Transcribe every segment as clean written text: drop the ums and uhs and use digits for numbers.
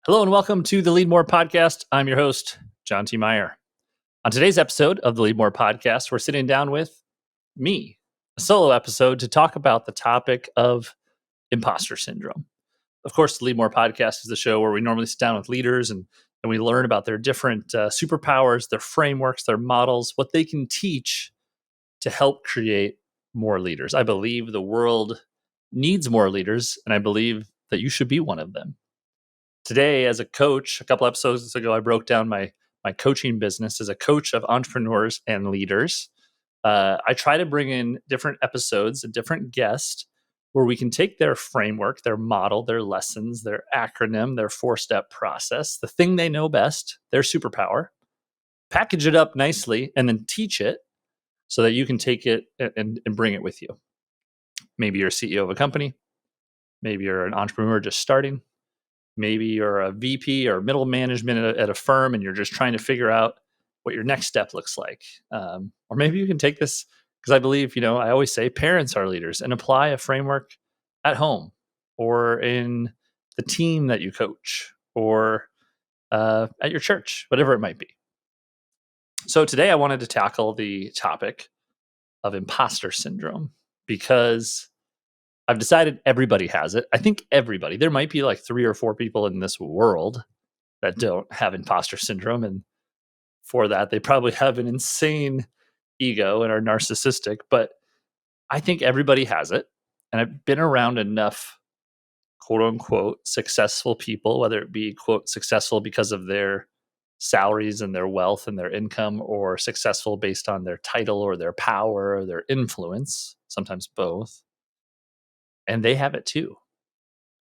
Hello and welcome to the Leadmore Podcast. I'm your host, John T. Meyer. On today's episode of the Leadmore Podcast, we're sitting down with me, a solo episode to talk about the topic of imposter syndrome. Of course, the Leadmore Podcast is the show where we normally sit down with leaders and we learn about their different superpowers, their frameworks, their models, what they can teach to help create more leaders. I believe the world needs more leaders, and I believe that you should be one of them. Today, as a coach, a couple episodes ago, I broke down my coaching business as a coach of entrepreneurs and leaders. I try to bring in different episodes, a different guest, where we can take their framework, their model, their lessons, their acronym, their 4-step process, the thing they know best, their superpower, package it up nicely, and then teach it so that you can take it and bring it with you. Maybe you're a CEO of a company. Maybe you're an entrepreneur just starting. Maybe you're a VP or middle management at a firm and you're just trying to figure out what your next step looks like. Or maybe you can take this, because I believe, I always say parents are leaders, and apply a framework at home or in the team that you coach or at your church, whatever it might be. So today I wanted to tackle the topic of imposter syndrome, because I've decided everybody has it. I think everybody. There might be like 3 or 4 people in this world that don't have imposter syndrome. And for that, they probably have an insane ego and are narcissistic. But I think everybody has it. And I've been around enough, quote unquote, successful people, whether it be, quote, successful because of their salaries and their wealth and their income, or successful based on their title or their power or their influence, sometimes both. And they have it too.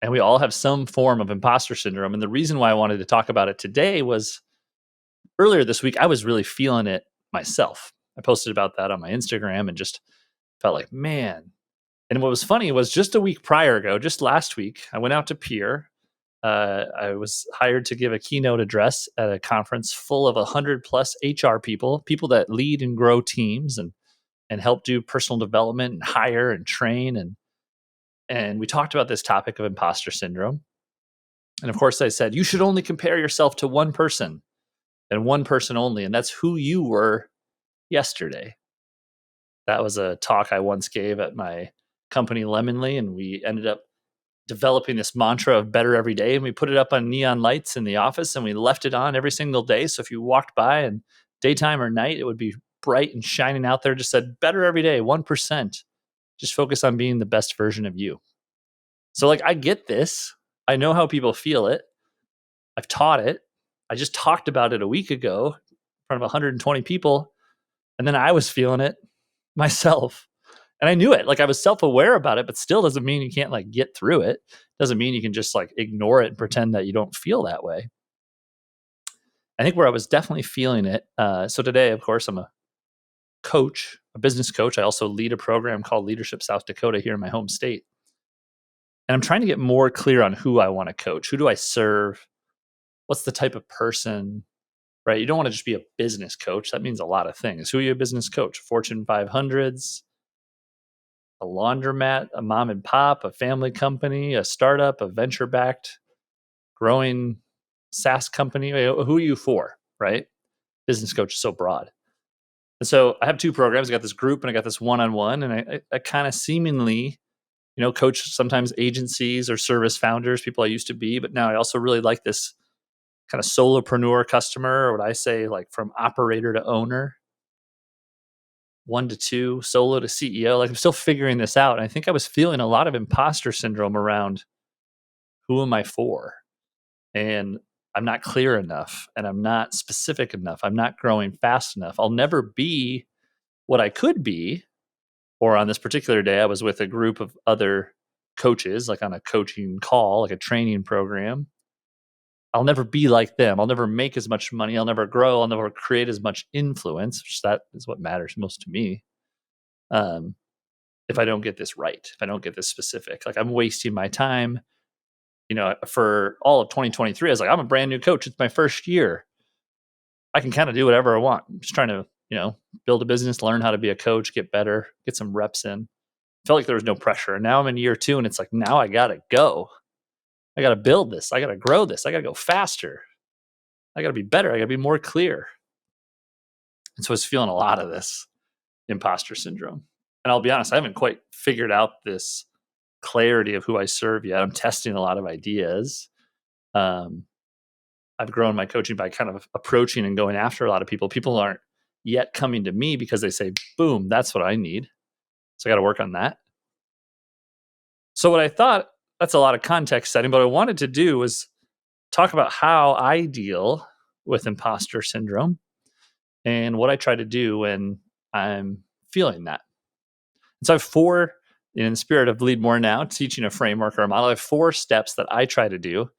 And we all have some form of imposter syndrome. And the reason why I wanted to talk about it today was earlier this week, I was really feeling it myself. I posted about that on my Instagram and just felt like, man. And what was funny was just a week prior ago, just last week, I went out to Pier. I was hired to give a keynote address at a conference full of 100 plus HR people that lead and grow teams and help do personal development and hire and train. And we talked about this topic of imposter syndrome. And of course, I said, you should only compare yourself to one person and one person only. And that's who you were yesterday. That was a talk I once gave at my company, Lemonly. And we ended up developing this mantra of better every day. And we put it up on neon lights in the office and we left it on every single day. So if you walked by and daytime or night, it would be bright and shining out there. Just said better every day, 1%. Just focus on being the best version of you. So I get this. I know how people feel it. I've taught it. I just talked about it a week ago in front of 120 people. And then I was feeling it myself. And I knew it. I was self-aware about it, but still doesn't mean you can't get through it. Doesn't mean you can just ignore it and pretend that you don't feel that way. I think where I was definitely feeling it. So today, of course, I'm a coach, a business coach. I also lead a program called Leadership South Dakota here in my home state. And I'm trying to get more clear on who I want to coach. Who do I serve? What's the type of person, right? You don't want to just be a business coach. That means a lot of things. Who are you a business coach? Fortune 500s, a laundromat, a mom and pop, a family company, a startup, a venture-backed, growing SaaS company. Who are you for, right? Business coach is so broad. And so I have 2 programs. I got this group and I got this one-on-one. And I kind of seemingly, coach sometimes agencies or service founders, people I used to be. But now I also really like this kind of solopreneur customer, or what I say, from operator to owner, 1 to 2, solo to CEO. I'm still figuring this out. And I think I was feeling a lot of imposter syndrome around who am I for? And I'm not clear enough, and I'm not specific enough. I'm not growing fast enough. I'll never be what I could be. Or on this particular day, I was with a group of other coaches, on a coaching call, a training program. I'll never be like them. I'll never make as much money. I'll never grow. I'll never create as much influence, which that is what matters most to me. If I don't get this right, if I don't get this specific, I'm wasting my time. For all of 2023, I was I'm a brand new coach. It's my first year. I can kind of do whatever I want. I'm just trying to, build a business, learn how to be a coach, get better, get some reps in. Felt like there was no pressure. And now I'm in year 2 and it's now I got to go. I got to build this. I got to grow this. I got to go faster. I got to be better. I got to be more clear. And so I was feeling a lot of this imposter syndrome. And I'll be honest, I haven't quite figured out this clarity of who I serve yet. I'm testing a lot of ideas. I've grown my coaching by kind of approaching and going after a lot of people. People aren't yet coming to me because they say, boom, that's what I need. So I got to work on that. So what I thought, that's a lot of context setting, but what I wanted to do was talk about how I deal with imposter syndrome and what I try to do when I'm feeling that. And so I have four, in the spirit of Leadmore now, teaching a framework or a model, I have 4 steps that I try to do,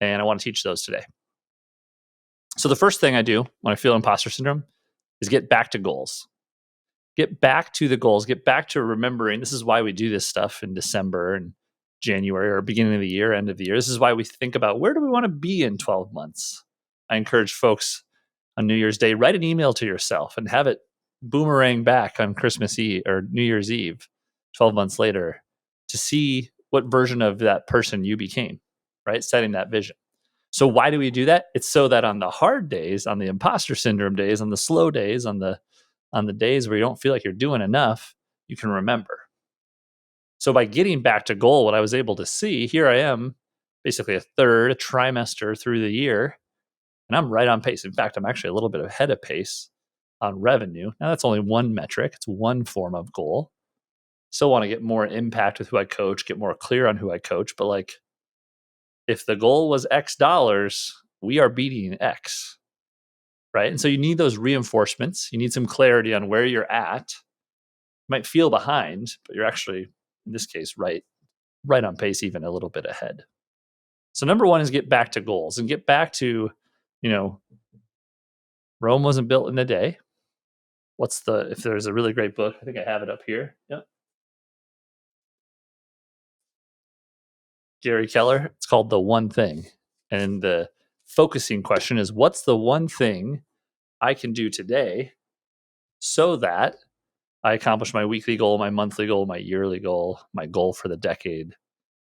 and I want to teach those today. So the first thing I do when I feel imposter syndrome is get back to goals. Get back to the goals. Get back to remembering. This is why we do this stuff in December and January or beginning of the year, end of the year. This is why we think about where do we want to be in 12 months. I encourage folks on New Year's Day, write an email to yourself and have it boomerang back on Christmas Eve or New Year's Eve, 12 months later, to see what version of that person you became, right? Setting that vision. So why do we do that? It's so that on the hard days, on the imposter syndrome days, on the slow days, on the days where you don't feel like you're doing enough, you can remember. So by getting back to goal, what I was able to see, here I am, basically a trimester through the year, and I'm right on pace. In fact, I'm actually a little bit ahead of pace on revenue. Now that's only one metric. It's one form of goal. Still want to get more impact with who I coach, get more clear on who I coach. But like, if the goal was X dollars, we are beating X, right? And so you need those reinforcements. You need some clarity on where you're at. You might feel behind, but you're actually, in this case, right on pace, even a little bit ahead. So number one is get back to goals and get back to, Rome wasn't built in a day. If there's a really great book, I think I have it up here. Yep. Gary Keller, it's called The One Thing. And the focusing question is, what's the one thing I can do today so that I accomplish my weekly goal, my monthly goal, my yearly goal, my goal for the decade,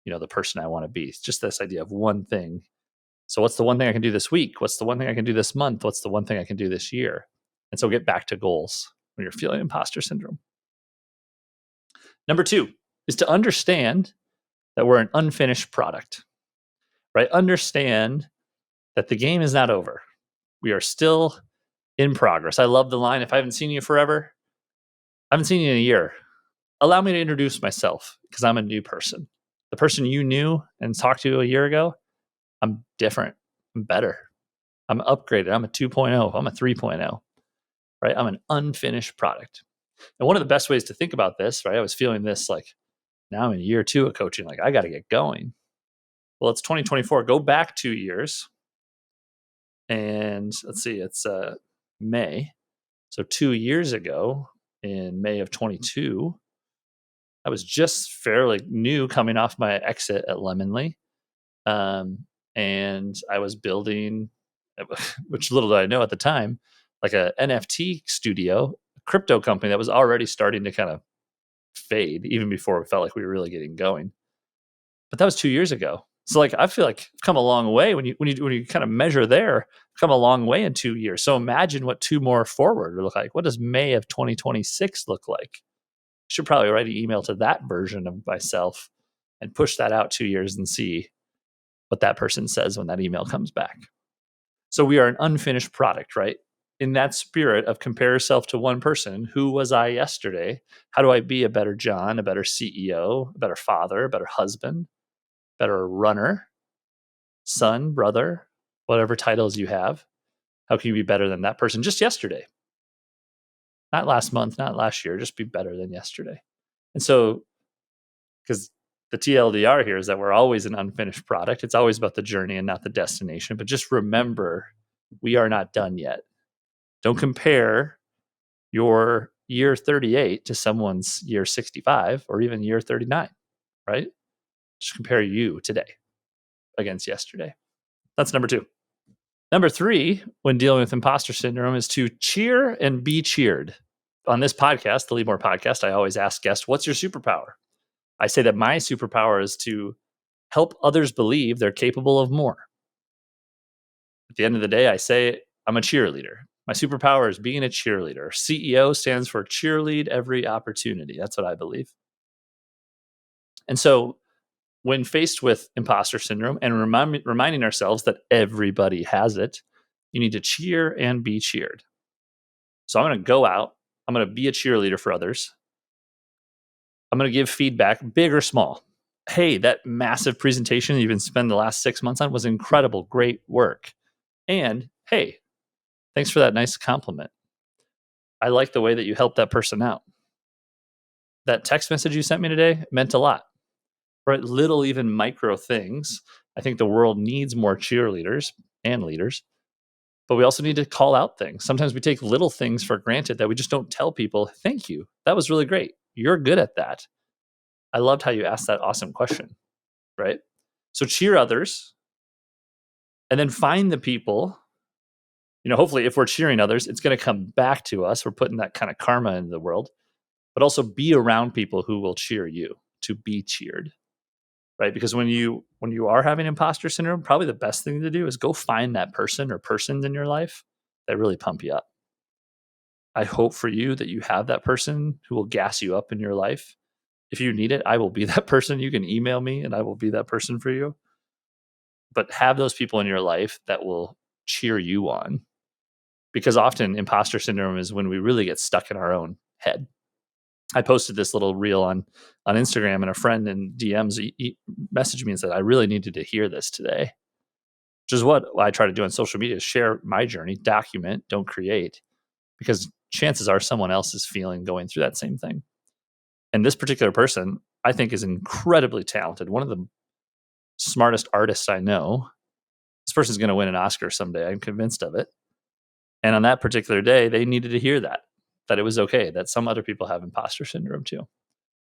the person I want to be. It's just this idea of one thing. So what's the one thing I can do this week? What's the one thing I can do this month? What's the one thing I can do this year? And so get back to goals when you're feeling imposter syndrome. Number 2 is to understand that we're an unfinished product, right? Understand that the game is not over. We are still in progress. I love the line, if I haven't seen you forever, I haven't seen you in a year, allow me to introduce myself because I'm a new person. The person you knew and talked to a year ago, I'm different. I'm better. I'm upgraded. I'm a 2.0. I'm a 3.0, right? I'm an unfinished product. And one of the best ways to think about this, right? I was feeling this like, now I'm in year 2 of coaching. Like, I got to get going. Well, it's 2024. Go back 2 years. And let's see, it's May. So 2 years ago, in May of 22, I was just fairly new coming off my exit at Lemonly. And I was building, which little did I know at the time, like a NFT studio, a crypto company that was already starting to kind of fade even before it felt like we were really getting going. But that was 2 years ago. So like, I feel like I've come a long way when you kind of measure there, I've come a long way in 2 years. So imagine what 2 more forward would look like. What does May of 2026 look like? I should probably write an email to that version of myself and push that out 2 years and see what that person says when that email comes back. So we are an unfinished product, right? In that spirit of compare yourself to one person, who was I yesterday? How do I be a better John, a better CEO, a better father, a better husband, better runner, son, brother, whatever titles you have? How can you be better than that person just yesterday? Not last month, not last year, just be better than yesterday. And so, because the TLDR here is that we're always an unfinished product. It's always about the journey and not the destination. But just remember, we are not done yet. Don't compare your year 38 to someone's year 65 or even year 39, right? Just compare you today against yesterday. That's number 2. Number 3, when dealing with imposter syndrome, is to cheer and be cheered. On this podcast, the Leadmore Podcast, I always ask guests, what's your superpower? I say that my superpower is to help others believe they're capable of more. At the end of the day, I say I'm a cheerleader. My superpower is being a cheerleader. CEO stands for cheerlead every opportunity. That's what I believe. And so when faced with imposter syndrome and reminding ourselves that everybody has it, you need to cheer and be cheered. So I'm going to go out. I'm going to be a cheerleader for others. I'm going to give feedback, big or small. Hey, that massive presentation you've been spending the last 6 months on was incredible. Great work. And hey, thanks for that nice compliment. I like the way that you helped that person out. That text message you sent me today meant a lot. Right? Little, even micro things. I think the world needs more cheerleaders and leaders, but we also need to call out things. Sometimes we take little things for granted that we just don't tell people, thank you. That was really great. You're good at that. I loved how you asked that awesome question, right? So cheer others and then find the people. Hopefully if we're cheering others, it's going to come back to us. We're putting that kind of karma into the world, but also be around people who will cheer you to be cheered. Right? Because when you are having imposter syndrome, probably the best thing to do is go find that person or persons in your life that really pump you up. I hope for you that you have that person who will gas you up in your life. If you need it, I will be that person. You can email me and I will be that person for you. But have those people in your life that will cheer you on. Because often imposter syndrome is when we really get stuck in our own head. I posted this little reel on Instagram, and a friend in DMs messaged me and said, I really needed to hear this today, which is what I try to do on social media, is share my journey, document, don't create, because chances are someone else is going through that same thing. And this particular person, I think, is incredibly talented. One of the smartest artists I know. This person's going to win an Oscar someday. I'm convinced of it. And on that particular day, they needed to hear that it was okay, that some other people have imposter syndrome too.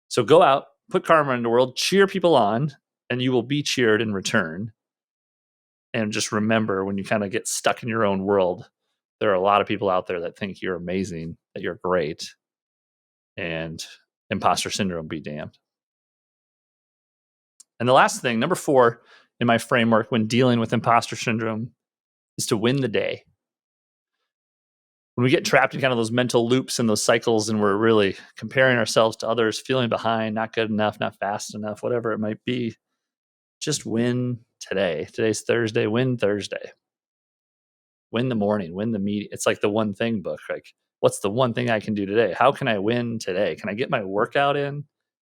So go out, put karma in the world, cheer people on, and you will be cheered in return. And just remember, when you kind of get stuck in your own world, there are a lot of people out there that think you're amazing, that you're great, and imposter syndrome be damned. And the last thing, number 4 in my framework when dealing with imposter syndrome, is to win the day. When we get trapped in kind of those mental loops and those cycles, and we're really comparing ourselves to others, feeling behind, not good enough, not fast enough, whatever it might be, just win today. Today's Thursday, win Thursday. Win the morning, win the meeting. It's like the one thing book. Like, what's the one thing I can do today? How can I win today? Can I get my workout in?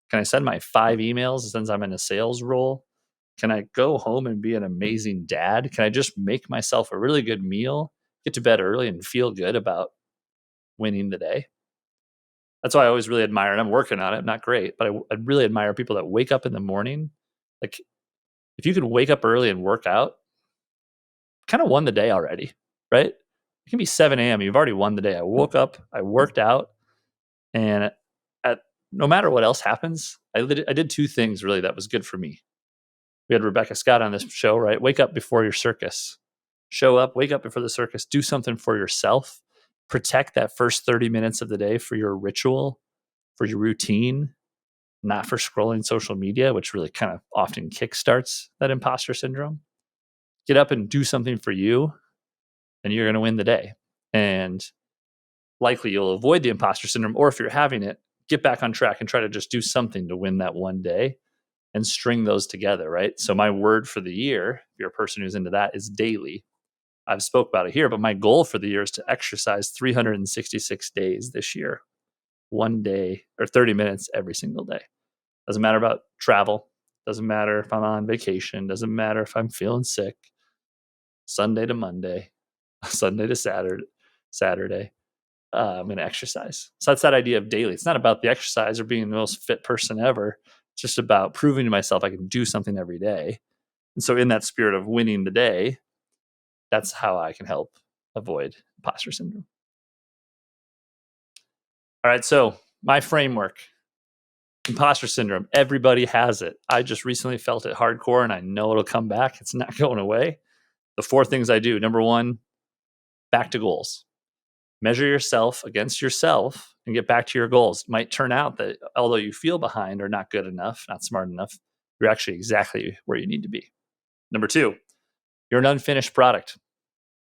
Can I send my 5 emails since I'm in a sales role? Can I go home and be an amazing dad? Can I just make myself a really good meal, get to bed early, and feel good about winning the day? That's why I always really admire, and I'm working on it. I'm not great, but I really admire people that wake up in the morning. Like, if you can wake up early and work out, kind of won the day already, right? It can be 7 a.m. You've already won the day. I woke up, I worked out, and no matter what else happens, I did 2 things really that was good for me. We had Rebecca Scott on this show, right? Wake up before your circus. Show up, wake up before the circus. Do something for yourself. Protect that first 30 minutes of the day for your ritual, for your routine, not for scrolling social media, which really kind of often kickstarts that imposter syndrome. Get up and do something for you, and you're going to win the day. And likely you'll avoid the imposter syndrome, or if you're having it, get back on track and try to just do something to win that one day and string those together, right? So my word for the year, if you're a person who's into that, is daily. I've spoke about it here, but my goal for the year is to exercise 366 days this year, 1 day or 30 minutes every single day. Doesn't matter about travel. Doesn't matter if I'm on vacation. Doesn't matter if I'm feeling sick. Sunday to Monday, Sunday to Saturday, I'm going to exercise. So that's that idea of daily. It's not about the exercise or being the most fit person ever. It's just about proving to myself I can do something every day. And so in that spirit of winning the day, that's how I can help avoid imposter syndrome. All right, so my framework, imposter syndrome, everybody has it. I just recently felt it hardcore, and I know it'll come back. It's not going away. The 4 things I do. Number 1, back to goals. Measure yourself against yourself and get back to your goals. It might turn out that although you feel behind or not good enough, not smart enough, you're actually exactly where you need to be. Number 2, you're an unfinished product.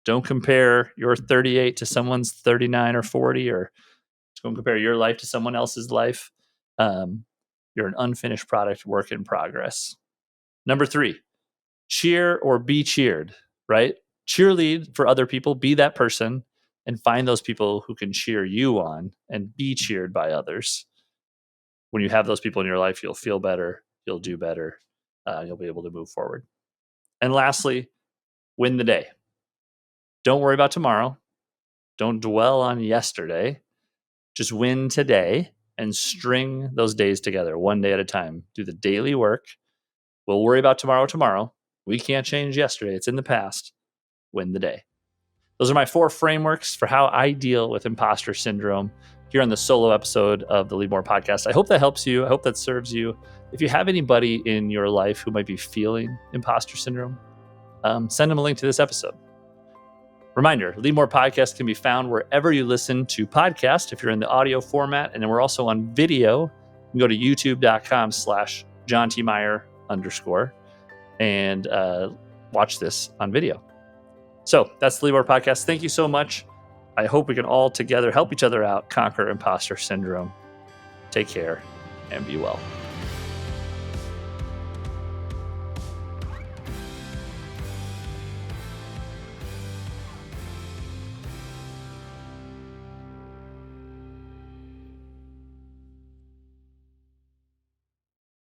Don't compare your 38 to someone's 39 or 40, or don't compare your life to someone else's life. You're an unfinished product, work in progress. Number 3, cheer or be cheered, right? Cheerlead for other people, be that person, and find those people who can cheer you on and be cheered by others. When you have those people in your life, you'll feel better, you'll do better, you'll be able to move forward. And lastly, win the day. Don't worry about tomorrow. Don't dwell on yesterday. Just win today and string those days together one day at a time. Do the daily work. We'll worry about tomorrow. We can't change yesterday. It's in the past. Win the day. Those are my 4 frameworks for how I deal with imposter syndrome here on the solo episode of the Leadmore Podcast. I hope that helps you. I hope that serves you. If you have anybody in your life who might be feeling imposter syndrome, send them a link to this episode. Reminder, Leadmore Podcast can be found wherever you listen to podcasts if you're in the audio format. And then we're also on video. You can go to youtube.com/JohnTMeyer_ and watch this on video. So that's the Leadmore Podcast. Thank you so much. I hope we can all together help each other out, conquer imposter syndrome. Take care and be well.